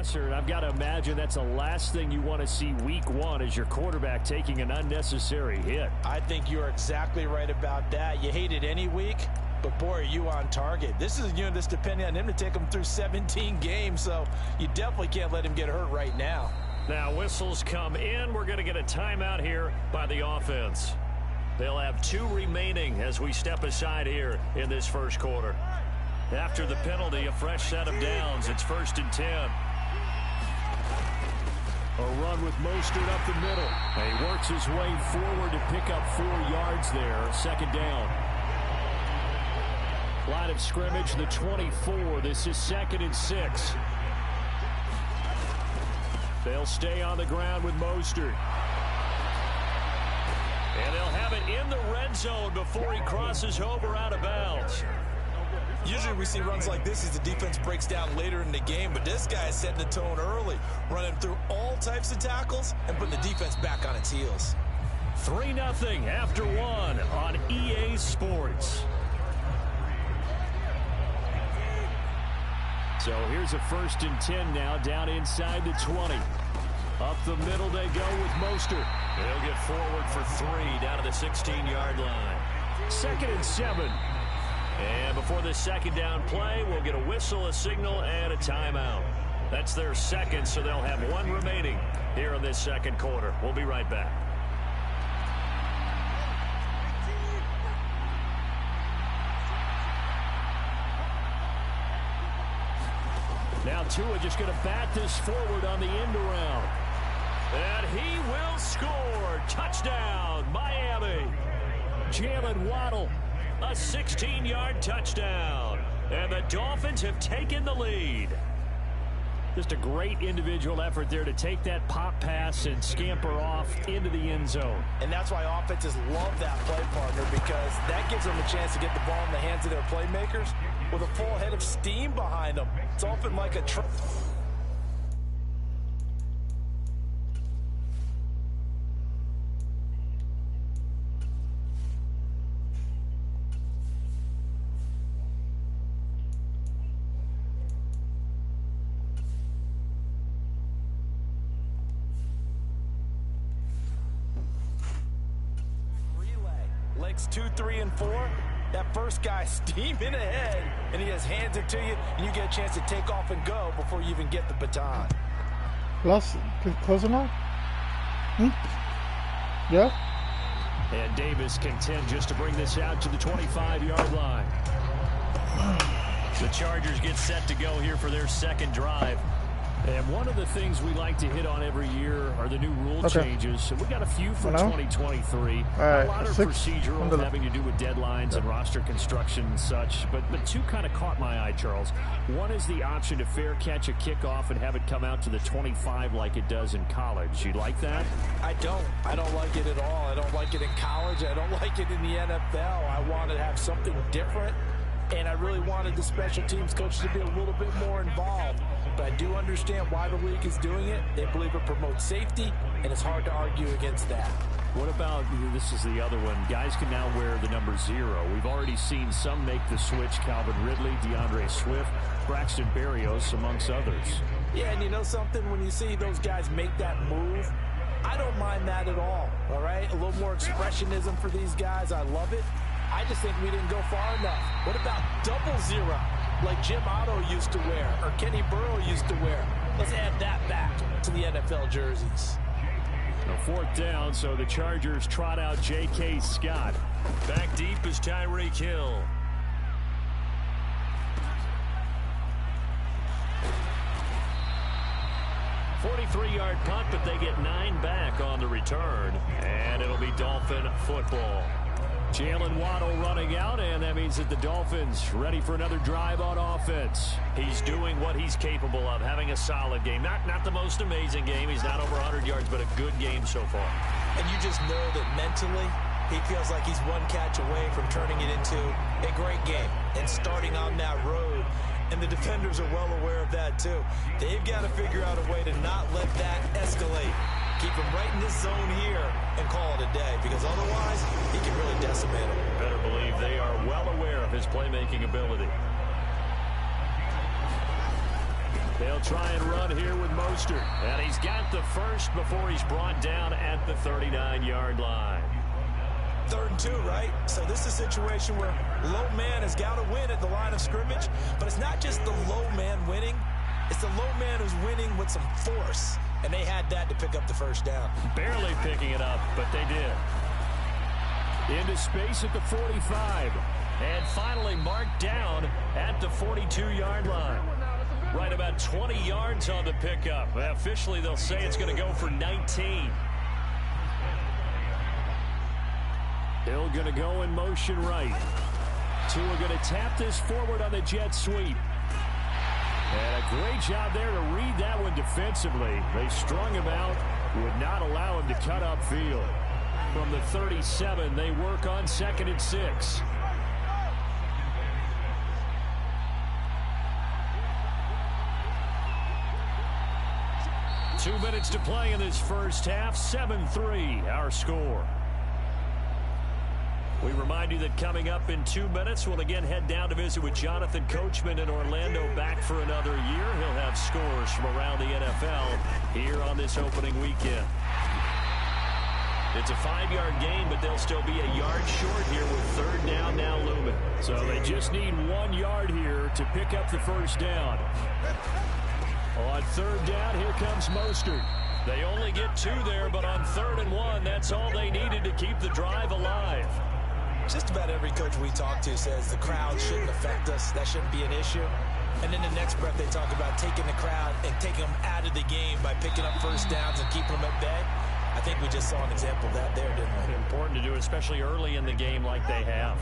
passer, and I've got to imagine that's the last thing you want to see week one is your quarterback taking an unnecessary hit. I think you're exactly right about that. You hate it any week, but boy, are you on target. This is a unit that's depending on him to take him through 17 games, so you definitely can't let him get hurt right now. Now whistles come in. We're going to get a timeout here by the offense. They'll have 2 remaining as we step aside here in this first quarter. After the penalty, a fresh set of downs. It's 1st and 10. A run with Mostert up the middle. He works his way forward to pick up 4 yards there. 2nd down. Line of scrimmage, the 24. This is 2nd and 6. They'll stay on the ground with Mostert. And they'll have it in the red zone before he crosses over out of bounds. Usually we see runs like this as the defense breaks down later in the game, but this guy is setting the tone early, running through all types of tackles and putting the defense back on its heels. 3-0 after 1 on EA Sports. So here's a 1st and 10 now, down inside the 20. Up the middle they go with Mostert. They'll get forward for 3 down to the 16-yard line. 2nd and 7. And before this 2nd down play, we'll get a whistle, a signal, and a timeout. That's their 2nd, so they'll have 1 remaining here in this 2nd quarter. We'll be right back. Now Tua just going to bat this forward on the end around. And he will score. Touchdown, Miami. Jalen Waddle, a 16-yard touchdown. And the Dolphins have taken the lead. Just a great individual effort there to take that pop pass and scamper off into the end zone. And that's why offenses love that play partner, because that gives them a chance to get the ball in the hands of their playmakers with a full head of steam behind them. It's often like a legs 2, 3, and 4. That first guy steaming ahead, and he just hands it to you, and you get a chance to take off and go before you even get the baton. Close enough? Yeah? And Davis contend just to bring this out to the 25-yard line. The Chargers get set to go here for their 2nd drive. And one of the things we like to hit on every year are the new rule changes. So we got a few for 2023. A lot of procedural having to do with deadlines and roster construction and such. But 2 kind of caught my eye, Charles. One is the option to fair catch a kickoff and have it come out to the 25 like it does in college. You like that? I don't like it at all. I don't like it in college. I don't like it in the NFL. I want to have something different. And I really wanted the special teams coaches to be a little bit more involved. But I do understand why the league is doing it. They believe it promotes safety, and it's hard to argue against that. What about, this is the other one, guys can now wear the number 0. We've already seen some make the switch, Calvin Ridley, DeAndre Swift, Braxton Berrios, amongst others. Yeah, and you know something? When you see those guys make that move, I don't mind that at all right? A little more expressionism for these guys. I love it. I just think we didn't go far enough. What about 00, like Jim Otto used to wear or Kenny Burrow used to wear? Let's add that back to the NFL jerseys. A 4th down, so the Chargers trot out J.K. Scott. Back deep is Tyreek Hill. A 43-yard punt, but they get 9 back on the return. And it'll be Dolphin football. Jalen Waddle running out, and that means that the Dolphins ready for another drive on offense. He's doing what he's capable of, having a solid game. Not the most amazing game. He's not over 100 yards, but a good game so far. And you just know that mentally, he feels like he's one catch away from turning it into a great game and starting on that road. And the defenders are well aware of that, too. They've got to figure out a way to not let that escalate. Keep him right in this zone here and call it a day, because otherwise he can really decimate him. Better believe they are well aware of his playmaking ability. They'll try and run here with Mostert. And he's got the first before he's brought down at the 39-yard line. 3rd and 2, right? So this is a situation where low man has got to win at the line of scrimmage. But it's not just the low man winning. It's the low man who's winning with some force. And they had that to pick up the first down. Barely picking it up, but they did. Into space at the 45. And finally marked down at the 42-yard line. Right about 20 yards on the pickup. Officially, they'll say it's going to go for 19. Hill going to go in motion right. Tua going to tap this forward on the jet sweep. And a great job there to read that one defensively. They strung him out, would not allow him to cut upfield. From the 37, they work on 2nd and 6. Two minutes to play in this first half. 7-3, our score. We remind you that coming up in 2 minutes, we'll again head down to visit with Jonathan Coachman in Orlando, back for another year. He'll have scores from around the NFL here on this opening weekend. It's a 5-yard gain, but they'll still be a yard short here with 3rd down now looming. So they just need 1 yard here to pick up the first down. On 3rd down, here comes Mostert. They only get 2 there, but on 3rd and 1, that's all they needed to keep the drive alive. Just about every coach we talk to says the crowd shouldn't affect us. That shouldn't be an issue. And in the next breath, they talk about taking the crowd and taking them out of the game by picking up first downs and keeping them at bay. I think we just saw an example of that there, didn't we? Important to do, especially early in the game like they have.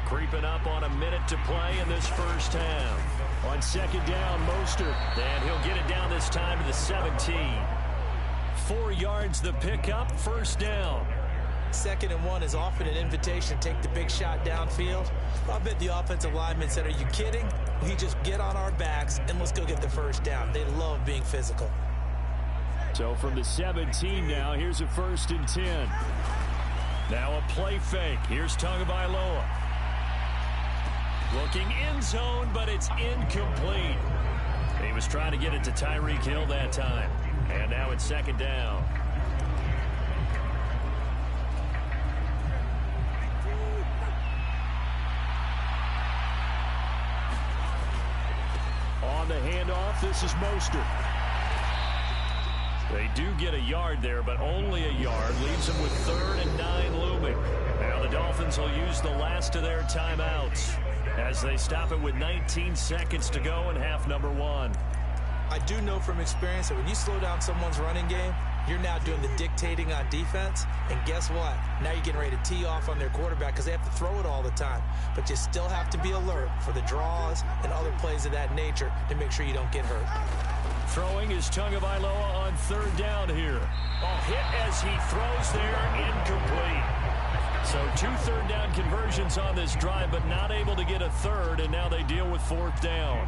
Creeping up on a minute to play in this first half. On 2nd down, Mostert. And he'll get it down this time to the 17. 4 yards the pickup, first down. 2nd and 1 is often an invitation to take the big shot downfield. I bet the offensive lineman said, are you kidding? We just get on our backs and let's go get the first down. They love being physical. So from the 17 now, here's a 1st and 10. Now a play fake. Here's Tagovailoa. Looking in zone, but it's incomplete. He was trying to get it to Tyreek Hill that time. And now it's 2nd down. On the handoff, this is Mostert. They do get a yard there, but only a yard. Leaves them with 3rd and 9 looming. Now the Dolphins will use the last of their timeouts as they stop it with 19 seconds to go in half number 1. I do know from experience that when you slow down someone's running game, you're now doing the dictating on defense. And guess what? Now you're getting ready to tee off on their quarterback because they have to throw it all the time. But you still have to be alert for the draws and other plays of that nature to make sure you don't get hurt. Throwing is Tagovailoa on 3rd down here. Hit as he throws there, incomplete. So 2 3rd down conversions on this drive, but not able to get a 3rd, and now they deal with 4th down.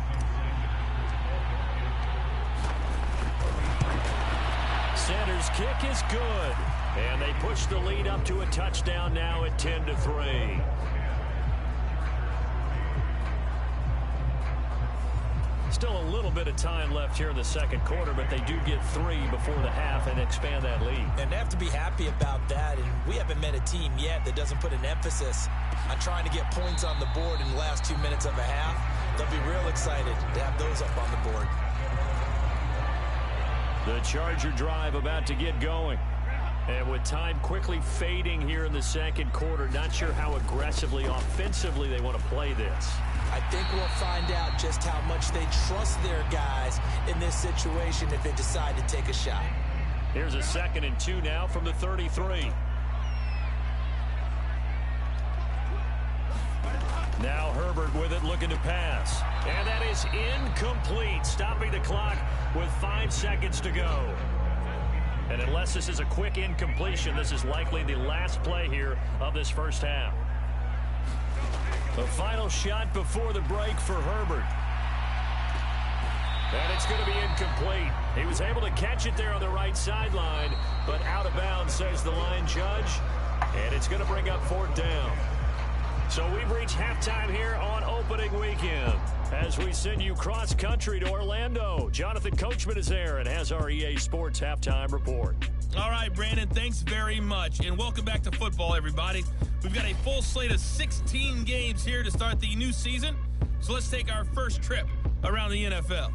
Sanders' kick is good, and they push the lead up to a touchdown now at 10-3. Still a little bit of time left here in the 2nd quarter, but they do get 3 before the half and expand that lead. And they have to be happy about that. And we haven't met a team yet that doesn't put an emphasis on trying to get points on the board in the last 2 minutes of a half. They'll be real excited to have those up on the board. The Charger drive about to get going. And with time quickly fading here in the 2nd quarter, not sure how aggressively, offensively they want to play this. I think we'll find out just how much they trust their guys in this situation if they decide to take a shot. Here's a 2nd and 2 now from the 33. Now Herbert with it, looking to pass. And that is incomplete, stopping the clock with 5 seconds to go. And unless this is a quick incompletion, this is likely the last play here of this first half. The final shot before the break for Herbert. And it's going to be incomplete. He was able to catch it there on the right sideline, but out of bounds, says the line judge. And it's going to bring up 4th down. So we've reached halftime here on opening weekend. As we send you cross-country to Orlando, Jonathan Coachman is there and has our EA Sports halftime report. All right, Brandon, thanks very much. And welcome back to football, everybody. We've got a full slate of 16 games here to start the new season. So let's take our first trip around the NFL.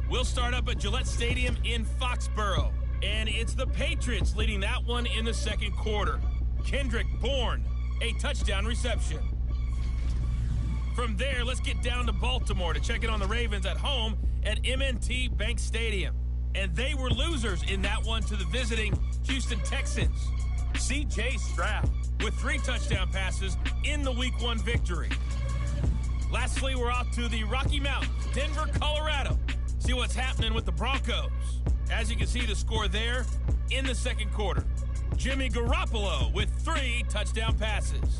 We'll start up at Gillette Stadium in Foxborough. And it's the Patriots leading that one in the second quarter. Kendrick Bourne, a touchdown reception. From there, let's get down to Baltimore to check in on the Ravens at home at M&T Bank Stadium. And they were losers in that one to the visiting Houston Texans. C.J. Stroud with 3 touchdown passes in the Week 1 victory. Lastly, we're off to the Rocky Mountains, Denver, Colorado. See what's happening with the Broncos. As you can see, the score there in the second quarter. Jimmy Garoppolo with 3 touchdown passes.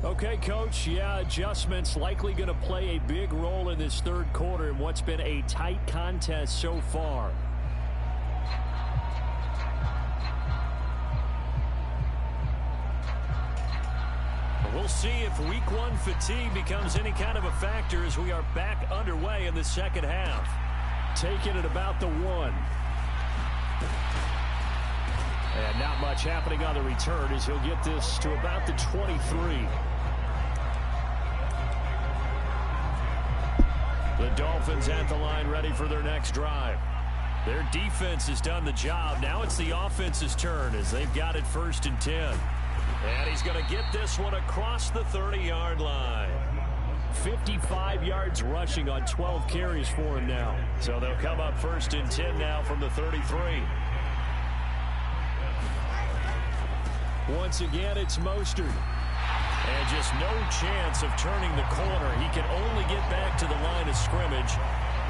Okay, Coach, adjustments likely going to play a big role in this third quarter in what's been a tight contest so far. We'll see if Week 1 fatigue becomes any kind of a factor as we are back underway in the second half. Taking it about the 1. And not much happening on the return as he'll get this to about the 23. The Dolphins at the line ready for their next drive. Their defense has done the job. Now it's the offense's turn as they've got it 1st and 10. And he's going to get this one across the 30-yard line. 55 yards rushing on 12 carries for him now. So they'll come up 1st and 10 now from the 33. Once again, it's Mostert. And just no chance of turning the corner. He can only get back to the line of scrimmage.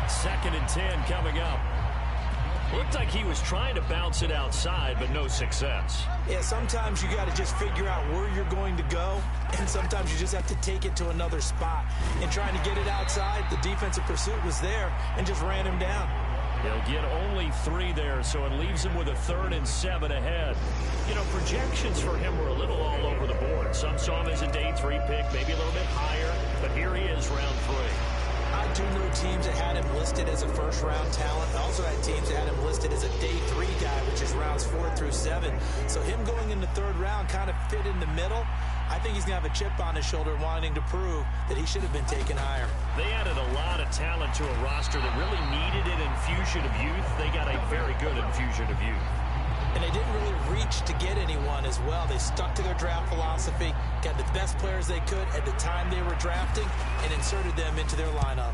2nd and 10 coming up. Looked like he was trying to bounce it outside, but no success. Yeah, sometimes you got to just figure out where you're going to go, and sometimes you just have to take it to another spot. And trying to get it outside, the defensive pursuit was there and just ran him down. He'll get only 3 there, so it leaves him with a 3rd and 7 ahead. You know, projections for him were a little all over the board. Some saw him as a day 3 pick, maybe a little bit higher, but here he is, round 3. I do know teams that had him listed as a first-round talent. I also had teams that had him listed as a day 3 guy, which is rounds 4 through 7. So him going in the 3rd round kind of fit in the middle. I think he's going to have a chip on his shoulder wanting to prove that he should have been taken higher. They added a lot of talent to a roster that really needed an infusion of youth. They got a very good infusion of youth. And they didn't really reach to get anyone as well. They stuck to their draft philosophy, got the best players they could at the time they were drafting, and inserted them into their lineup.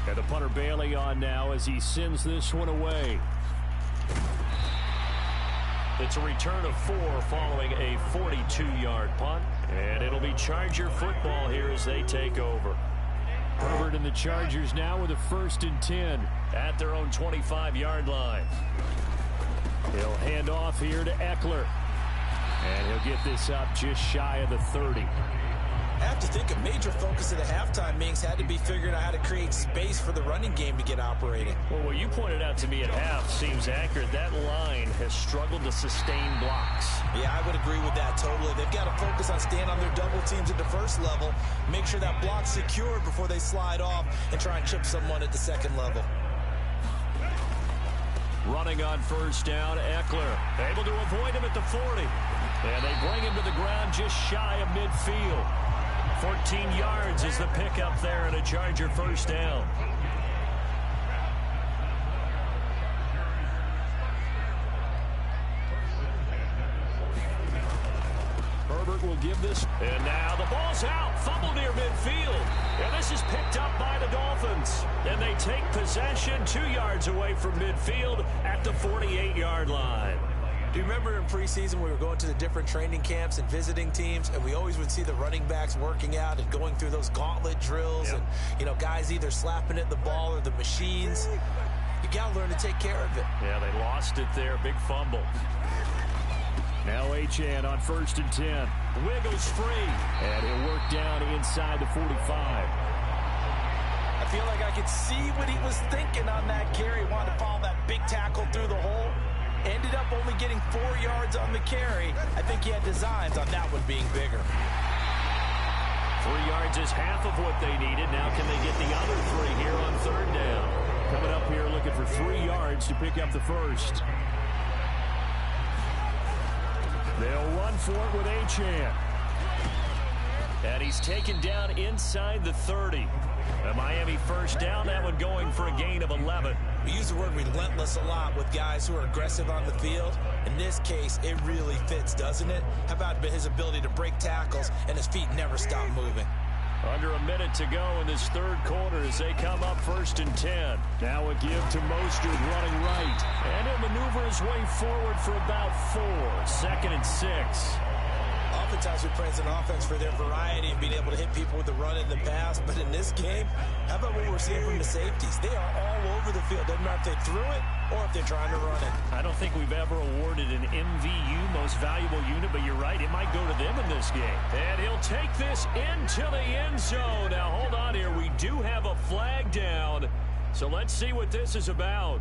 And the punter Bailey on now as he sends this one away. It's a return of 4 following a 42-yard punt. And it'll be Charger football here as they take over. Herbert and the Chargers now with a 1st and 10 at their own 25-yard line. He'll hand off here to Eckler. And he'll get this up just shy of the 30. I have to think a major focus of the halftime meetings had to be figuring out how to create space for the running game to get operating. Well, what you pointed out to me at half seems accurate. That line has struggled to sustain blocks. Yeah, I would agree with that totally. They've got to focus on staying on their double teams at the first level, make sure that block's secured before they slide off and try and chip someone at the second level. Running on 1st down, Eckler able to avoid him at the 40. And they bring him to the ground just shy of midfield. 14 yards is the pickup there and a Charger 1st down. Herbert will give this. And now the ball's out. Fumble near midfield. And this is picked up by the Dolphins. And they take possession 2 yards away from midfield at the 48-yard line. Do you remember in preseason we were going to the different training camps and visiting teams, and we always would see the running backs working out and going through those gauntlet drills, and, you know, guys either slapping at the ball or the machines. You got to learn to take care of it. Yeah, they lost it there. Big fumble. Now Achane on 1st and 10. Wiggles free. And he'll work down inside the 45. I feel like I could see what he was thinking on that carry. Wanted to follow that big tackle through the hole. Ended up only getting 4 yards on the carry. I think he had designs on that one being bigger. 3 yards is half of what they needed. Now can they get the other 3 here on 3rd down? Coming up here looking for 3 yards to pick up the first. They'll run for it with Achane. And he's taken down inside the 30. A Miami first down, that one going for a gain of 11. We use the word relentless a lot with guys who are aggressive on the field. In this case, it really fits, doesn't it? How about his ability to break tackles and his feet never stop moving? Under a minute to go in this 3rd quarter as they come up 1st and 10. Now a give to Mostert running right. And he'll maneuver his way forward for about 4. 2nd and 6. Oftentimes we praise an offense for their variety and being able to hit people with the run in the pass. But in this game, how about what we're seeing from the safeties? They are all over the field. Doesn't matter if they threw it or if they're trying to run it. I don't think we've ever awarded an MVU, most valuable unit, but you're right, it might go to them in this game. And he'll take this into the end zone. Now, hold on here. We do have a flag down, so let's see what this is about.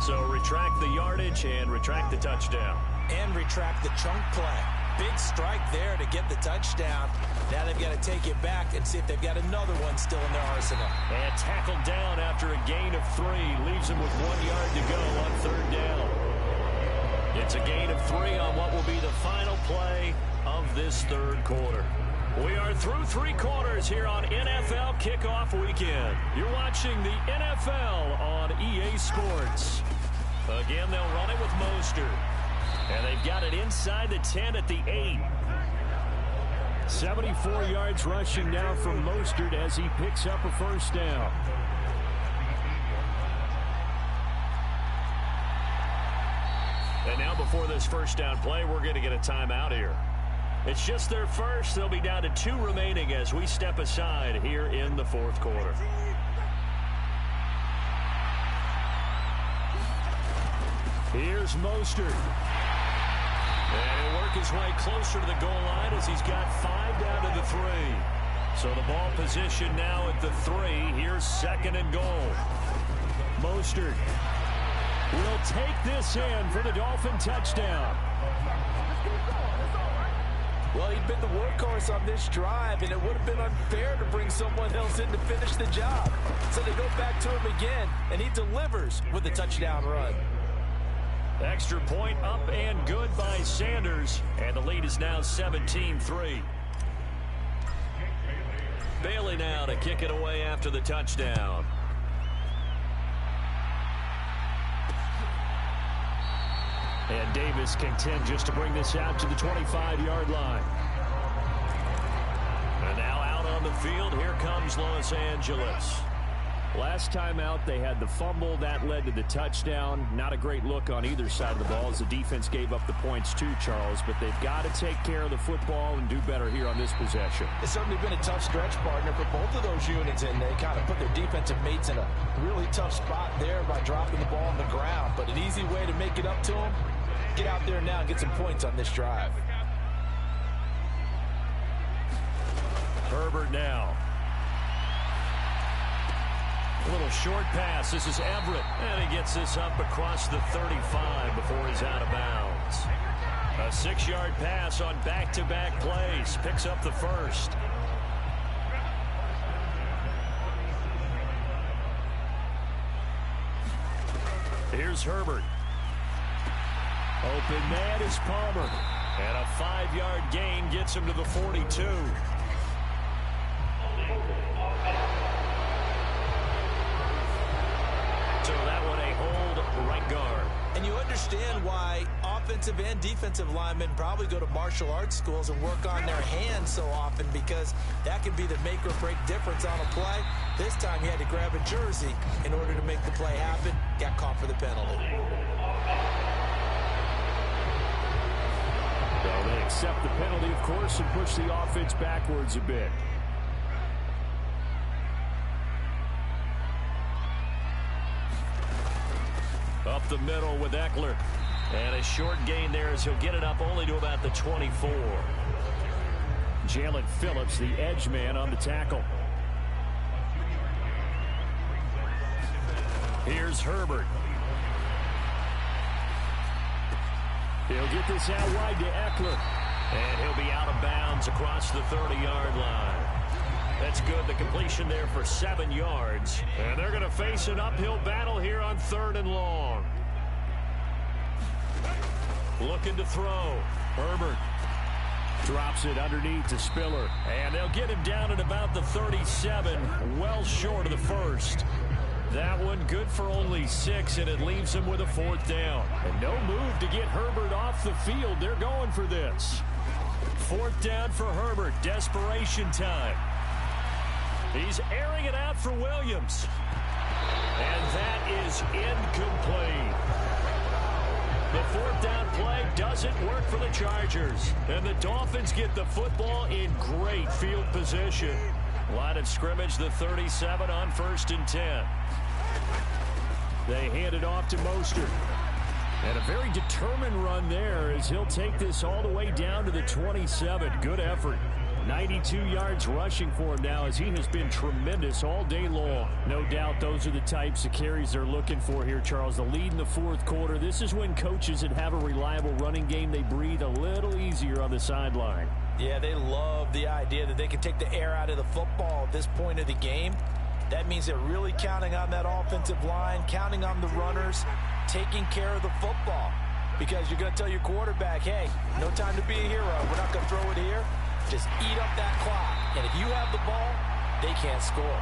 So retract the yardage and retract the touchdown. And retract the chunk play. Big strike there to get the touchdown. Now they've got to take it back and see if they've got another one still in their arsenal. And tackled down after a gain of 3. Leaves them with 1 yard to go on 3rd down. It's a gain of 3 on what will be the final play of this 3rd quarter. We are through 3 quarters here on NFL Kickoff Weekend. You're watching the NFL on EA Sports. Again, they'll run it with Mostert. And they've got it inside the 10 at the 8. 74 yards rushing now from Mostert as he picks up a first down. And now before this first down play, we're going to get a timeout here. It's just their first. They'll be down to 2 remaining as we step aside here in the 4th quarter. Here's Mostert. And he'll work his way closer to the goal line as he's got 5 down to the 3. So the ball position now at the 3. Here's 2nd and goal. Mostert will take this in for the Dolphin touchdown. Well, he'd been the workhorse on this drive, and it would have been unfair to bring someone else in to finish the job. So they go back to him again, and he delivers with a touchdown run. Extra point up and good by Sanders, and the lead is now 17-3. Bailey now to kick it away after the touchdown. And Davis content just to bring this out to the 25-yard line. And now out on the field, here comes Los Angeles. Last time out, they had the fumble. That led to the touchdown. Not a great look on either side of the ball as the defense gave up the points too, Charles. But they've got to take care of the football and do better here on this possession. It's certainly been a tough stretch, partner, for both of those units, and they kind of put their defensive mates in a really tough spot there by dropping the ball on the ground. But an easy way to make it up to them, get out there now and get some points on this drive. Herbert now. A little short pass. This is Everett. And he gets this up across the 35 before he's out of bounds. A 6-yard pass on back-to-back plays. Picks up the first. Here's Herbert. Open man is Palmer. And a 5-yard gain gets him to the 42. So that one a hold right guard. And you understand why offensive and defensive linemen probably go to martial arts schools and work on their hands so often, because that can be the make or break difference on a play. This time he had to grab a jersey in order to make the play happen. Got caught for the penalty. Well, they accept the penalty, of course, and push the offense backwards a bit. the middle with Eckler. And a short gain there as he'll get it up only to about the 24. Jalen Phillips, the edge man on the tackle. Here's Herbert. He'll get this out wide to Eckler. And he'll be out of bounds across the 30-yard line. That's good. The completion there for 7 yards. And they're going to face an uphill battle here on 3rd and long. Looking to throw. Herbert drops it underneath to Spiller. And they'll get him down at about the 37, well short of the first. That one good for only 6, and it leaves him with a 4th down. And no move to get Herbert off the field. They're going for this. 4th down for Herbert. Desperation time. He's airing it out for Williams. And that is incomplete. The 4th down play doesn't work for the Chargers. And the Dolphins get the football in great field position. Line of scrimmage, the 37 on 1st and 10. They hand it off to Mostert. And a very determined run there as he'll take this all the way down to the 27. Good effort. 92 yards rushing for him now as he has been tremendous all day long. No doubt those are the types of carries they're looking for here, Charles. The lead in the 4th quarter. This is when coaches that have a reliable running game, they breathe a little easier on the sideline. Yeah, they love the idea that they can take the air out of the football at this point of the game. That means they're really counting on that offensive line, counting on the runners, taking care of the football. Because you're going to tell your quarterback, hey, no time to be a hero. We're not going to throw it here. Just eat up that clock. And if you have the ball, they can't score.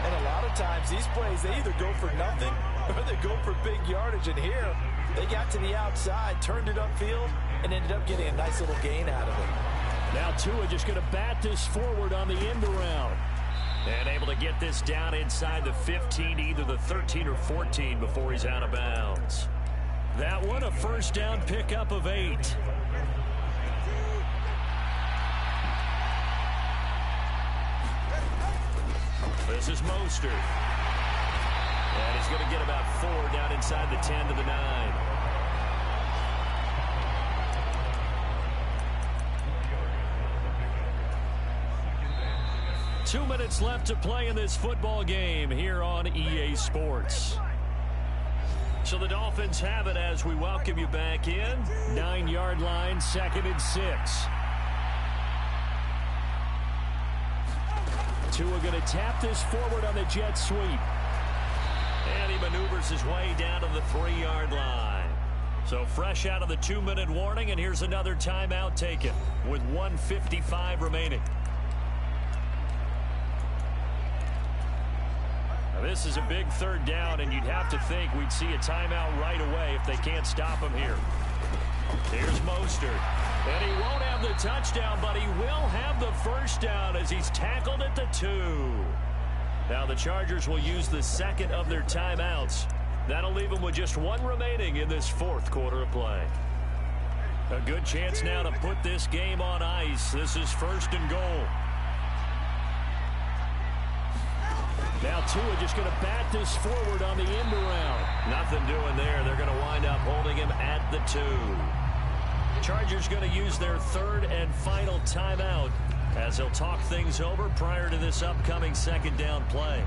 And a lot of times, these plays, they either go for nothing or they go for big yardage. And here, they got to the outside, turned it upfield, and ended up getting a nice little gain out of it. Now Tua just going to bat this forward on the end around. And able to get this down inside the 15, either the 13 or 14 before he's out of bounds. That one, a 1st down pickup of 8. This is Mostert. And he's going to get about 4 down inside the 10 to the 9. Two minutes left to play in this football game here on EA Sports. So the Dolphins have it as we welcome you back in. 9-yard line, 2nd and 6. Tua going to tap this forward on the jet sweep. And he maneuvers his way down to the 3-yard line. So fresh out of the 2-minute warning, and here's another timeout taken with 1:55 remaining. Now this is a big 3rd down, and you'd have to think we'd see a timeout right away if they can't stop him here. Here's Mostert. And he won't have the touchdown, but he will have the 1st down as he's tackled at the 2. Now the Chargers will use the 2nd of their timeouts. That'll leave them with just 1 remaining in this 4th quarter of play. A good chance now to put this game on ice. This is 1st and goal. Now Tua just going to bat this forward on the end around. Nothing doing there. They're going to wind up holding him at the 2. Chargers going to use their 3rd and final timeout as they'll talk things over prior to this upcoming 2nd down play.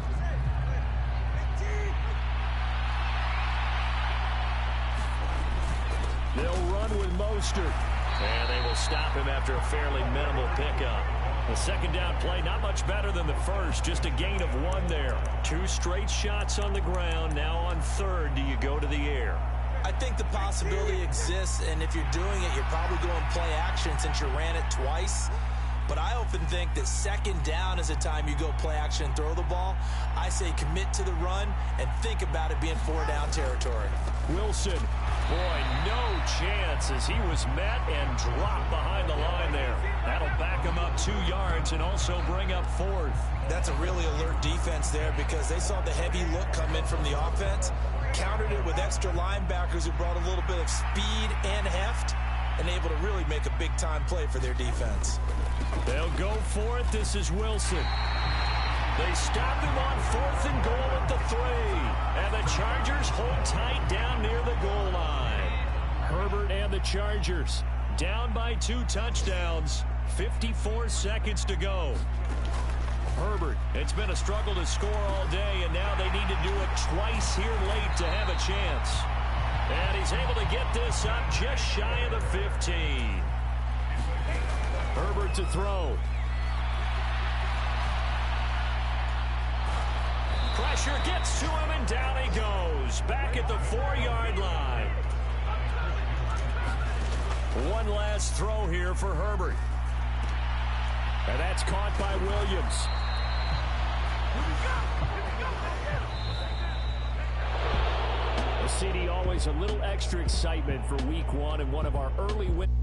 They'll run with Mostert. And they will stop him after a fairly minimal pickup. The 2nd down play, not much better than the first, just a gain of 1 there. 2 straight shots on the ground. Now on 3rd, do you go to the air? I think the possibility exists, and if you're doing it, you're probably going play action since you ran it twice. But I often think that 2nd down is a time you go play action and throw the ball. I say commit to the run and think about it being 4-down territory. Wilson, boy, no chance as he was met and dropped behind the line there. That'll back him up 2 yards and also bring up 4th. That's a really alert defense there because they saw the heavy look come in from the offense, countered it with extra linebackers who brought a little bit of speed and heft, and able to really make a big-time play for their defense. They'll go for it. This is Wilson. They stop him on 4th and goal at the 3. And the Chargers hold tight down near the goal line. Herbert and the Chargers down by 2 touchdowns. 54 seconds to go. Herbert, it's been a struggle to score all day, and now they need to do it twice here late to have a chance. And he's able to get this up just shy of the 15. Herbert to throw. Pressure gets to him, and down he goes. Back at the 4-yard line. One last throw here for Herbert. And that's caught by Williams. CD, always a little extra excitement for week 1 and one of our early wins.